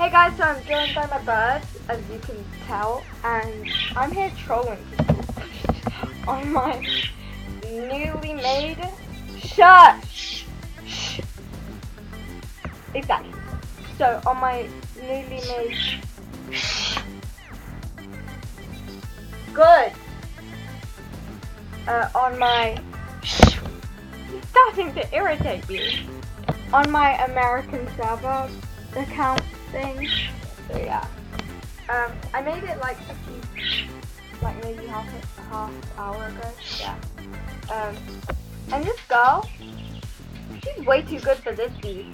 Hey guys, so I'm joined by my birds, as you can tell, and I'm here trolling on my newly made shirt. Shh. Exactly. So on my newly made good on my it's starting to irritate me on my American server account thing. So yeah, I made it like a few, like maybe half hour ago. Yeah. And this girl, she's way too good for this dude.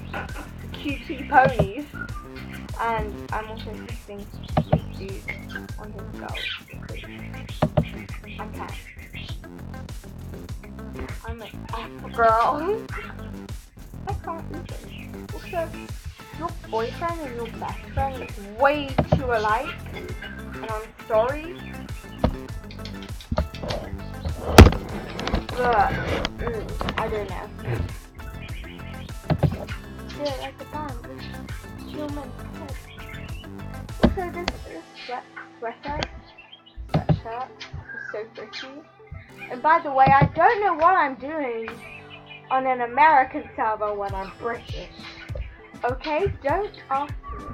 Cutie ponies. And I'm also testing this dude on his girl because I can't. I'm an alpha girl. I can't even. Also, your boyfriend and your best friend look way too alike, and I'm sorry. But I don't know. Yeah, like the band. Human head. Also, this sweatshirt is so pretty. And by the way, I don't know what I'm doing on an American server when I'm British. Okay, don't ask me.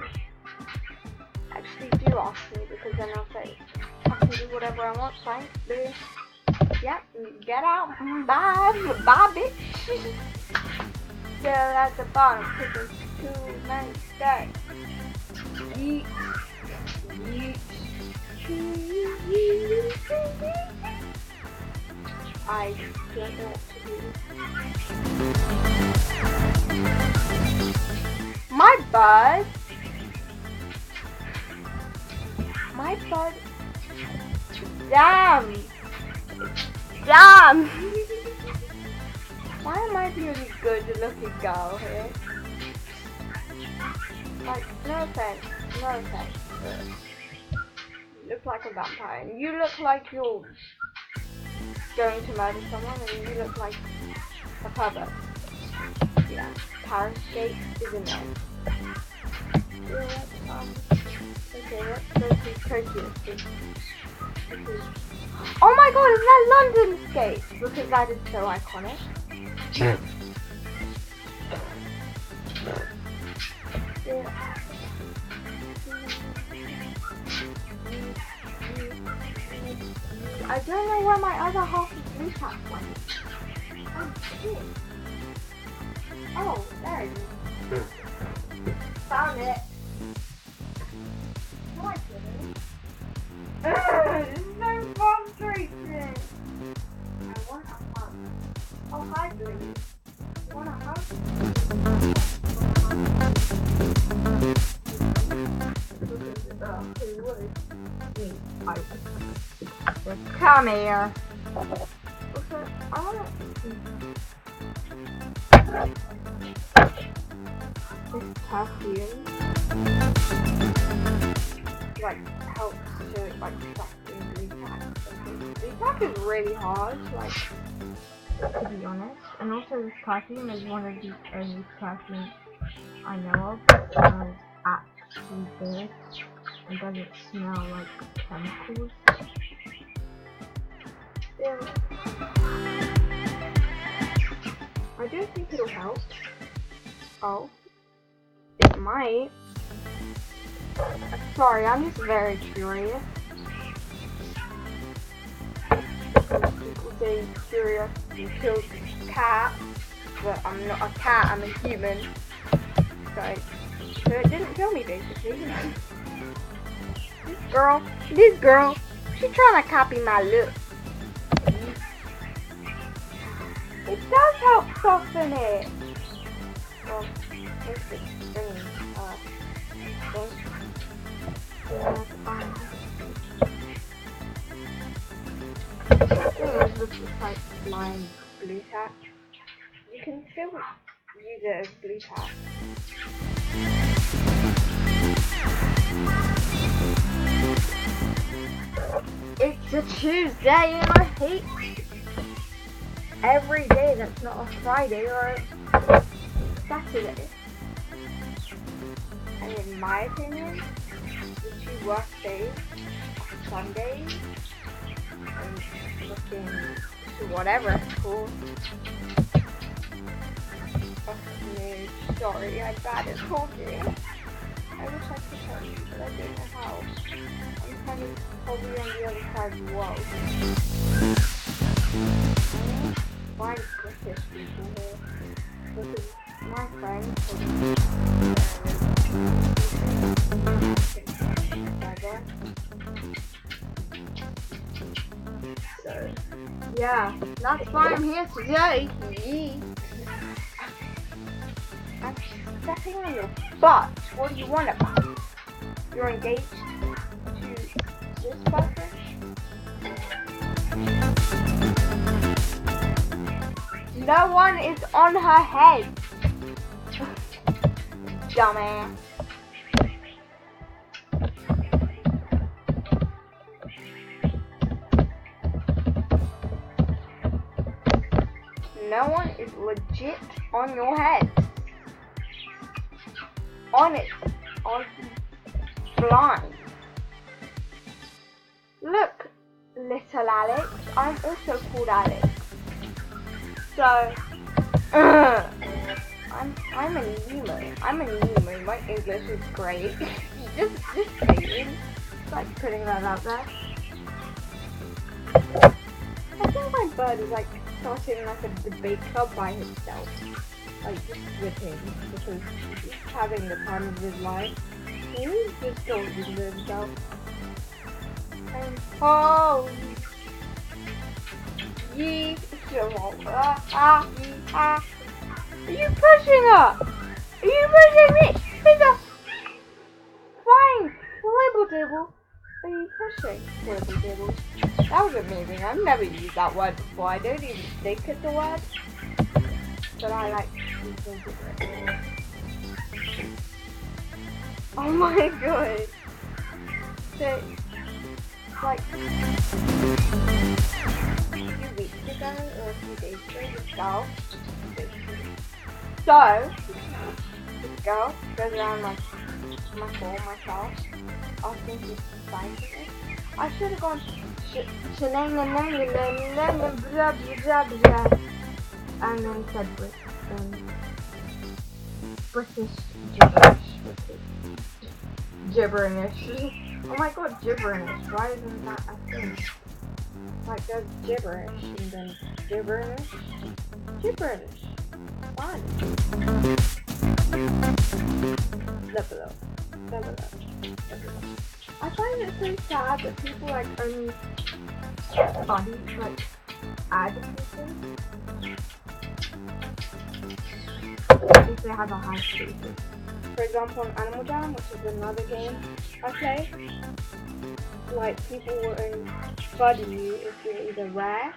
Actually, do ask me because then I'll say I can do whatever I want. Thanks, bitch. Yep, get out. Bye, bitch. So at the bottom, because there's too many stairs. Yeet. I don't know what to do. My bud. Damn. Why am I the only good looking girl here? Like, no offense, but you look like a vampire. And you look like you're going to murder someone, and you look like a pervert. Yeah, Paris Gate is in there. Yeah, okay, let's go to Tokyo. Oh my god, is that London skate? Because that is so iconic. Yeah. I don't know where my other half of blue tap went. Oh shit. Oh, there it is. Found it. No, I didn't. This is so frustrating. I want a hug. Oh, hi, Blue. You want a hug? Who would? Me. I would. Come here. Also, I want this perfume. Like, helps to, like, stop doing blue tack. Blue tack is really hard, like, to be honest. And also, this perfume is one of the only perfumes I know of that smells actually good and doesn't smell like chemicals. Yeah. I don't think it'll help. Oh. It might. Sorry, I'm just very curious. People say curious you killed a cat, but I'm not a cat, I'm a human. So it didn't kill me basically. This girl, she's trying to copy my look. It does help soften it. Well, it's the green thing. This is like lime blue tack. You can still use it as blue tack. It's a Tuesday and I hate every day that's not a Friday or a Saturday. I mean, in my opinion, the 2 worst days are Sundays and looking to whatever it's called. No, sorry, I'm bad at talking. I wish I could tell you, but I don't know how. I'm kind of probably on the other side of the world. I find British people here because my friends so yeah, that's why I'm here today. I'm stepping on your butt. What do you want about? You're engaged to this person? No one is on her head. Dumbass. No one is legit on your head. On it. On blind. Look, little Alex. I'm also called Alex. So, I'm a Nemo. I'm a Nemo. My English is great. just saying. Like putting that out there. I think my bird is like starting like a debate club by himself. Like just with him because he's having the time of his life. He's just talking to himself. And oh, yee. Are you pushing her? Are you pushing me? It's a fine wibble dibble. Are you pushing wibble dibble? That was amazing. I've never used that word before. I don't even think it's a word. But I like to think of it. Oh my god. So, like, a few weeks ago, or a few days ago, this girl, so, this girl goes around my floor, my class, asking me to sign something. I should have gone, and then said British gibberish. Oh my god, gibberish. Why isn't that a thing? Like there's gibberish and then gibberish. Gibberish. Fun. Level up. I find it so sad that people like only like add people if they have a high status. For example, on Animal Jam, which is another game I play, like people will only buddy you if you're either rare,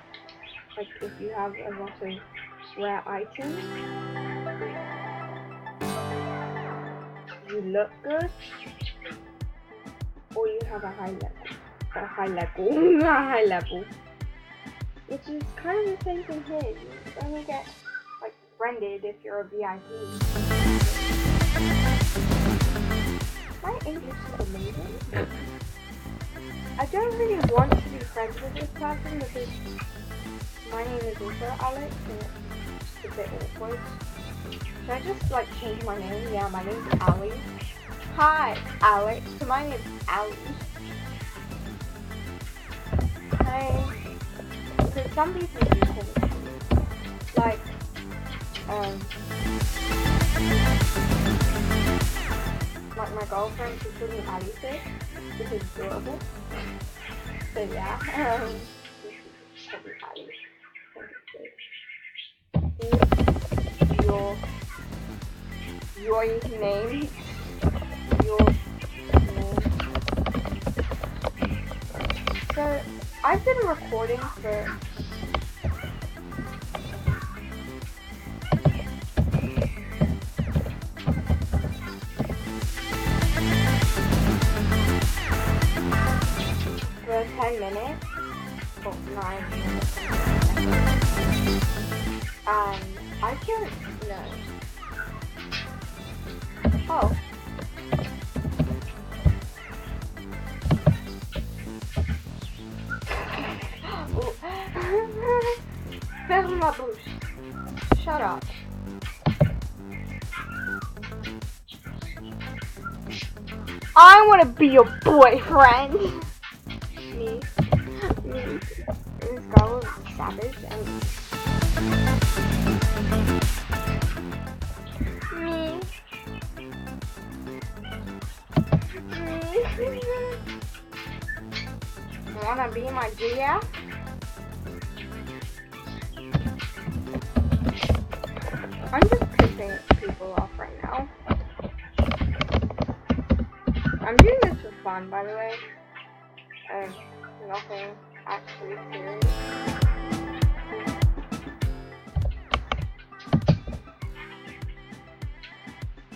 like if you have a lot of rare items, you look good, or you have a high level, which is kind of the same thing here. You only get like friended if you're a VIP. My English is amazing. I don't really want to be friends with this person because my name is also Alex and it's just a bit awkward. Should I just like change my name? Yeah, my name's Ali. Hi, Alex. So my name's Ali. Hi. Because some people do call me like, like my girlfriend, she's calling me Ali Fish, which is adorable. So yeah, probably Ali. Your name. So I've been recording for for 10 minutes or 9 minutes. I don't know. Oh. my bush. Shut up. I want to be your boyfriend. Me. This girl is savage and me. Wanna be my GF? I'm just pissing people off right now. I'm doing this for fun, by the way. Nothing actually serious.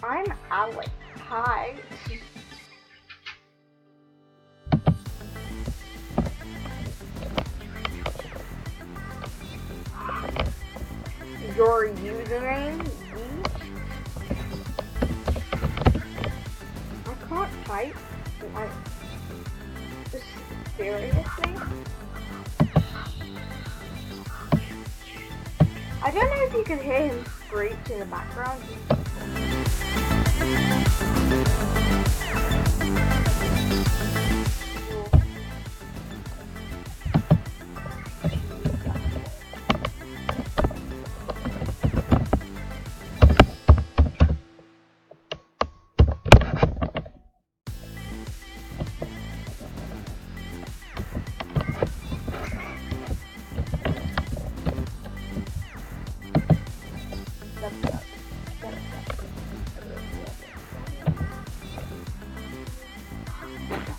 I'm Alex. Hi. Your username? I can't type. Like, seriously? I don't know if you can hear him screech in the background.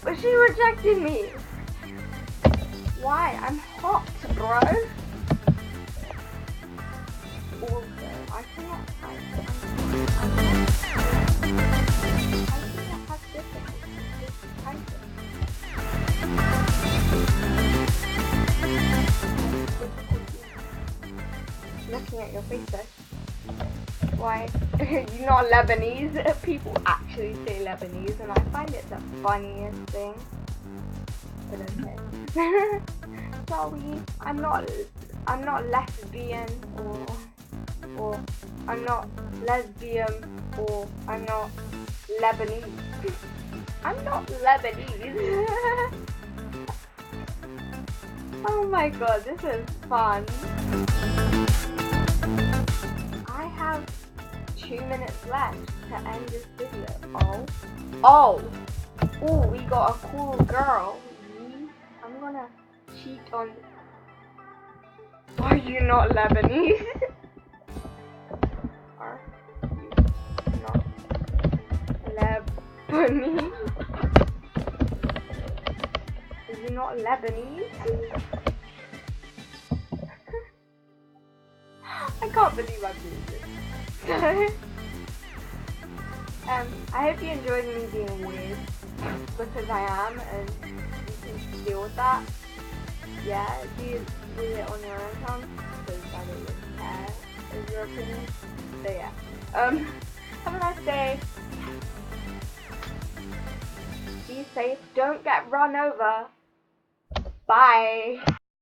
But she rejected me. Why? I'm hot, bro. Also, I cannot type. I cannot have difficulty with typing. Looking at your face though. Why? You're not Lebanese? People actually say Lebanese and I find it the funniest thing. But okay. Sorry, I'm not lesbian or I'm not lesbian or I'm not Lebanese. I'm not Lebanese. Oh my god, this is fun. I have 2 minutes left to end this video. Oh, we got a cool girl. I'm gonna cheat on. Are you not Lebanese? Are you not Lebanese? Are you not Lebanese? I can't believe I'm doing this. I hope you enjoyed me being weird, because I am, and you can deal with that. Yeah, do it on your own time, because I don't really care, is your opinion. So yeah, have a nice day. Be safe, don't get run over. Bye.